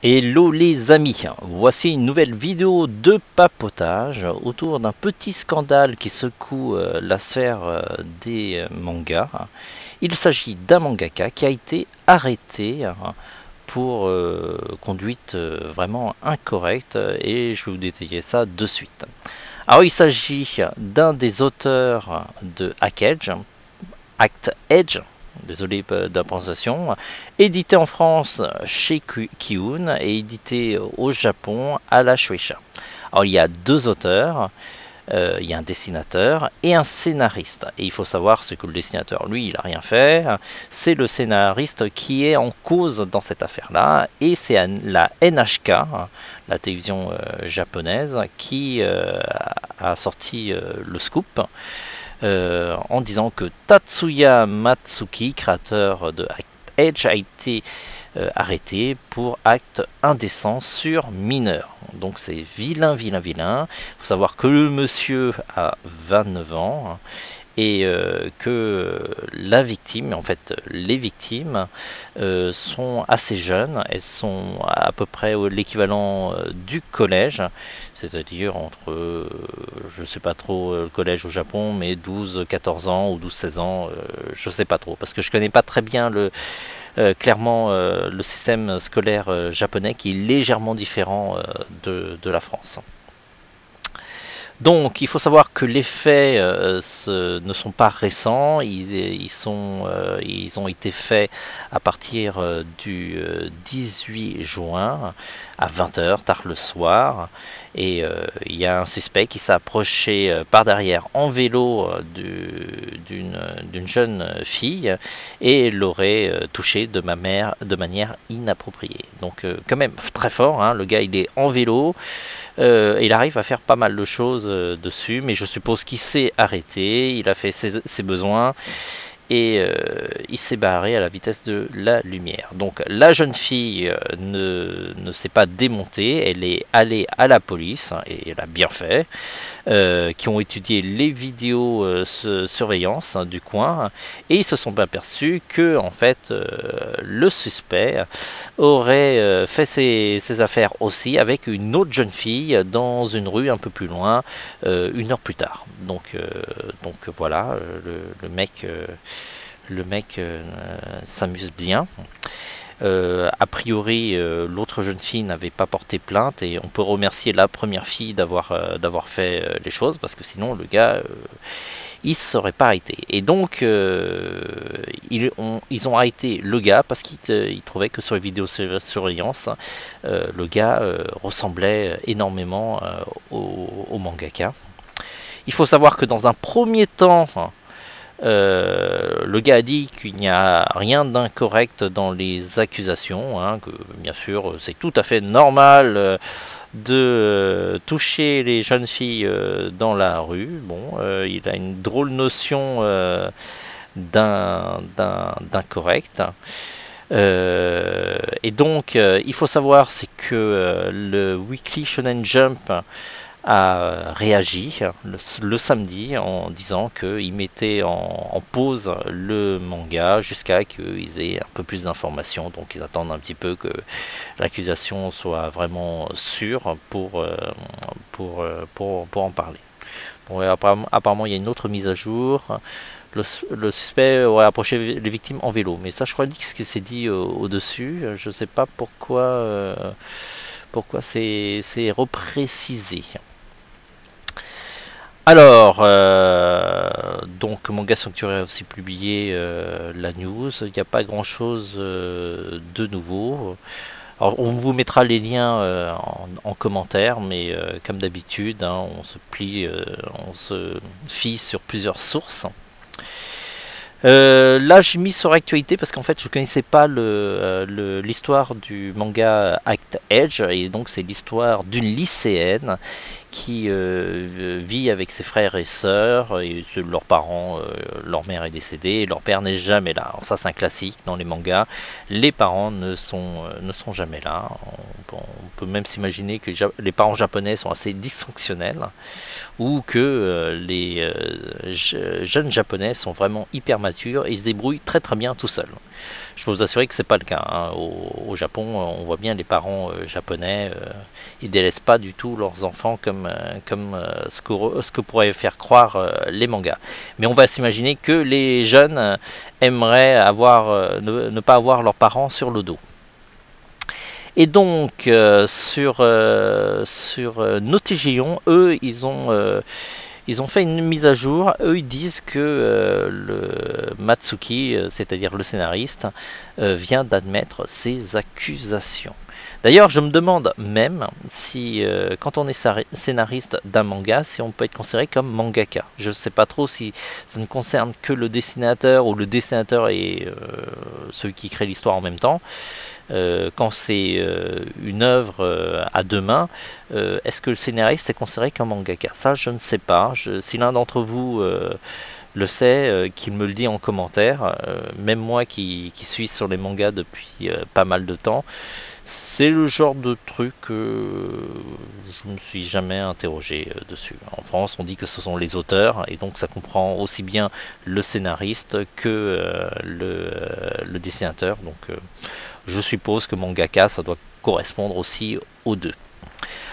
Hello les amis, voici une nouvelle vidéo de papotage autour d'un petit scandale qui secoue la sphère des mangas. Il s'agit d'un mangaka qui a été arrêté pour conduite vraiment incorrecte et je vais vous détailler ça de suite. Alors il s'agit d'un des auteurs de Act Edge, désolé de la prononciation, édité en France chez Kiun et édité au Japon à la Shueisha. Alors il y a deux auteurs, il y a un dessinateur et un scénariste. Et il faut savoir ce que le dessinateur, lui, il n'a rien fait. C'est le scénariste qui est en cause dans cette affaire-là. Et c'est la NHK, la télévision japonaise, qui a sorti le scoop. En disant que Tatsuya Matsuki, créateur de Act Edge, a été arrêté pour acte indécent sur mineur. Donc c'est vilain, vilain, vilain. Il faut savoir que le monsieur a 29 ans et que la victime, en fait les victimes, sont assez jeunes. Elles sont à peu près l'équivalent du collège, c'est-à-dire entre, je sais pas trop le collège au Japon, mais 12-14 ans ou 12-16 ans, je sais pas trop, parce que je connais pas très bien clairement le système scolaire japonais qui est légèrement différent de la France. Donc, il faut savoir que les faits ne sont pas récents, ils ont été faits à partir du 18 juin à 20 h, tard le soir. Et il y a un suspect qui s'est approché par derrière en vélo d'une jeune fille et l'aurait touché de manière inappropriée. Donc, quand même très fort, hein, le gars il est en vélo. Il arrive à faire pas mal de choses dessus, mais je suppose qu'il s'est arrêté, il a fait ses besoins et il s'est barré à la vitesse de la lumière. Donc la jeune fille ne s'est pas démontée, elle est allée à la police et elle a bien fait. Qui ont étudié les vidéos surveillance du coin et ils se sont aperçus que en fait le suspect aurait fait ses affaires aussi avec une autre jeune fille dans une rue un peu plus loin 1 heure plus tard. Donc voilà, le mec s'amuse bien. A priori, l'autre jeune fille n'avait pas porté plainte et on peut remercier la première fille d'avoir fait les choses parce que sinon le gars il se serait pas arrêté. Et donc ils ont arrêté le gars parce qu'ils trouvaient que sur les vidéos surveillance le gars ressemblait énormément au mangaka. Il faut savoir que dans un premier temps le gars a dit qu'il n'y a rien d'incorrect dans les accusations, hein, que bien sûr c'est tout à fait normal de toucher les jeunes filles dans la rue. Bon, il a une drôle notion d'incorrect. Et donc, il faut savoir, c'est que le Weekly Shonen Jump a réagi le samedi en disant qu'il mettait en pause le manga jusqu'à qu'ils aient un peu plus d'informations. Donc ils attendent un petit peu que l'accusation soit vraiment sûre pour en parler. Donc, apparemment il y a une autre mise à jour. Le suspect aurait approché les victimes en vélo. Mais ça je crois que ce qui s'est dit au-dessus. Je ne sais pas pourquoi c'est reprécisé. Alors, donc Manga Sanctuary a aussi publié la news. Il n'y a pas grand chose de nouveau. Alors, on vous mettra les liens en commentaire, mais comme d'habitude, hein, on se fie sur plusieurs sources. Là, j'ai mis sur actualité parce qu'en fait, je connaissais pas l'histoire du manga Act Edge, et donc c'est l'histoire d'une lycéenne qui vit avec ses frères et sœurs et leurs parents, leur mère est décédée et leur père n'est jamais là. Alors ça c'est un classique dans les mangas, les parents ne sont jamais là. On peut même s'imaginer que les parents japonais sont assez dysfonctionnels ou que les jeunes japonais sont vraiment hyper matures et ils se débrouillent très très bien tout seuls. Je peux vous assurer que c'est pas le cas, hein. Au Japon, on voit bien les parents japonais, ils délaissent pas du tout leurs enfants comme ce que pourraient faire croire les mangas. Mais on va s'imaginer que les jeunes aimeraient ne pas avoir leurs parents sur le dos. Et donc sur Notigion, eux, ils ont fait une mise à jour. Eux, ils disent que le Matsuki, c'est-à-dire le scénariste, vient d'admettre ces accusations. D'ailleurs, je me demande même si, quand on est scénariste d'un manga, si on peut être considéré comme mangaka. Je ne sais pas trop si ça ne concerne que le dessinateur ou le dessinateur et celui qui crée l'histoire en même temps. Quand c'est une œuvre à deux mains, est-ce que le scénariste est considéré comme mangaka? Ça, je ne sais pas. Si l'un d'entre vous le sait, qu'il me le dit en commentaire. Même moi qui suis sur les mangas depuis pas mal de temps, c'est le genre de truc que je ne me suis jamais interrogé dessus. En France, on dit que ce sont les auteurs, et donc ça comprend aussi bien le scénariste que le dessinateur. Donc je suppose que mangaka, ça doit correspondre aussi aux deux.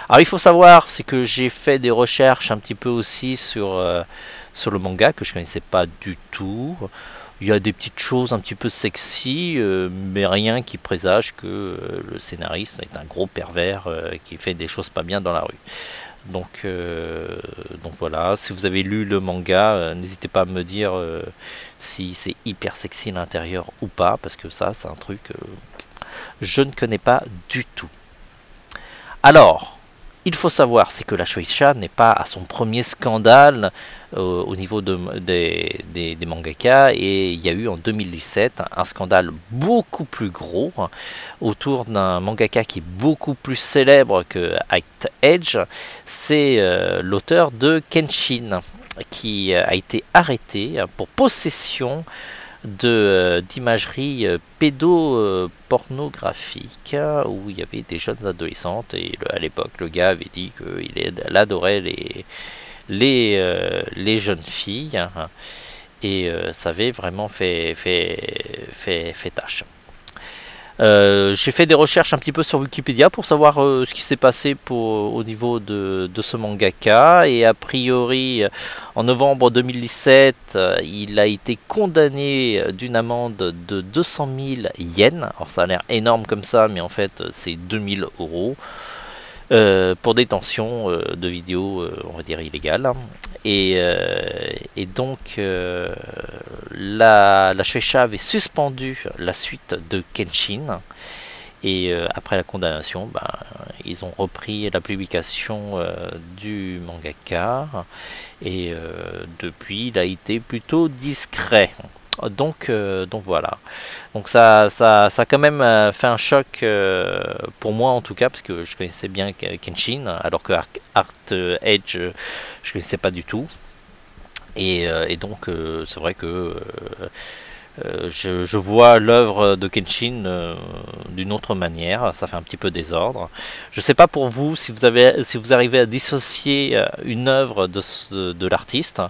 Alors il faut savoir, c'est que j'ai fait des recherches un petit peu aussi sur le manga que je connaissais pas du tout. Il y a des petites choses un petit peu sexy, mais rien qui présage que le scénariste est un gros pervers qui fait des choses pas bien dans la rue. Donc voilà, si vous avez lu le manga, n'hésitez pas à me dire si c'est hyper sexy à l'intérieur ou pas, parce que ça, c'est un truc je ne connais pas du tout. Alors, il faut savoir, c'est que la Shueisha n'est pas à son premier scandale au niveau des mangaka, et il y a eu en 2017 un scandale beaucoup plus gros autour d'un mangaka qui est beaucoup plus célèbre que Act Edge. C'est l'auteur de Kenshin qui a été arrêté pour possession d'imagerie pédopornographique où il y avait des jeunes adolescentes, et à l'époque le gars avait dit qu'il adorait les jeunes filles, hein, et ça avait vraiment fait tâche. J'ai fait des recherches un petit peu sur Wikipédia pour savoir ce qui s'est passé au niveau de ce mangaka, et a priori en novembre 2017 il a été condamné d'une amende de 200 000 yens. Alors ça a l'air énorme comme ça, mais en fait c'est 2000 euros pour détention de vidéos, on va dire illégales. Et donc la Shueisha avait suspendu la suite de Kenshin, et après la condamnation, ils ont repris la publication du mangaka, et depuis il a été plutôt discret. Donc voilà. Donc ça a quand même fait un choc pour moi en tout cas, parce que je connaissais bien Kenshin, alors que Art Edge je connaissais pas du tout. Et donc c'est vrai que je vois l'œuvre de Kenshin d'une autre manière. Ça fait un petit peu désordre. Je sais pas pour vous si vous arrivez à dissocier une œuvre de l'artiste.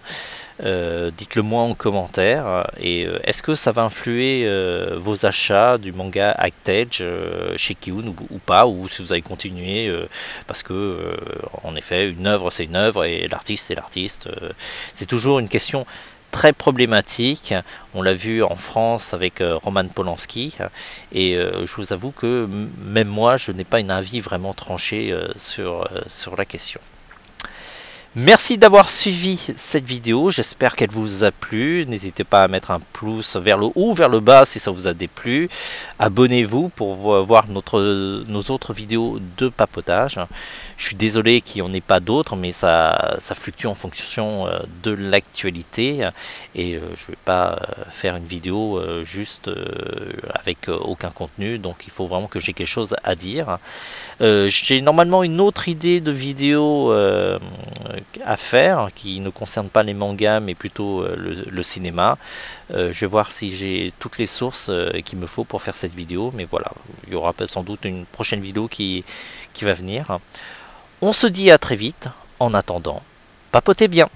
Dites-le moi en commentaire. Et est-ce que ça va influer vos achats du manga Act Edge chez Kiun ou pas, ou si vous allez continuer parce que en effet une œuvre c'est une œuvre et l'artiste c'est l'artiste. C'est toujours une question très problématique. On l'a vu en France avec Roman Polanski, et je vous avoue que même moi je n'ai pas un avis vraiment tranché sur la question. Merci d'avoir suivi cette vidéo, j'espère qu'elle vous a plu. N'hésitez pas à mettre un pouce vers le haut ou vers le bas si ça vous a déplu. Abonnez-vous pour voir nos autres vidéos de papotage. Je suis désolé qu'il n'y en ait pas d'autres, mais ça fluctue en fonction de l'actualité, et je ne vais pas faire une vidéo juste avec aucun contenu, donc il faut vraiment que j'ai quelque chose à dire. J'ai normalement une autre idée de vidéo à faire qui ne concerne pas les mangas mais plutôt le cinéma. Je vais voir si j'ai toutes les sources qu'il me faut pour faire cette vidéo, mais voilà, il y aura sans doute une prochaine vidéo qui va venir. On se dit à très vite. En attendant, papotez bien.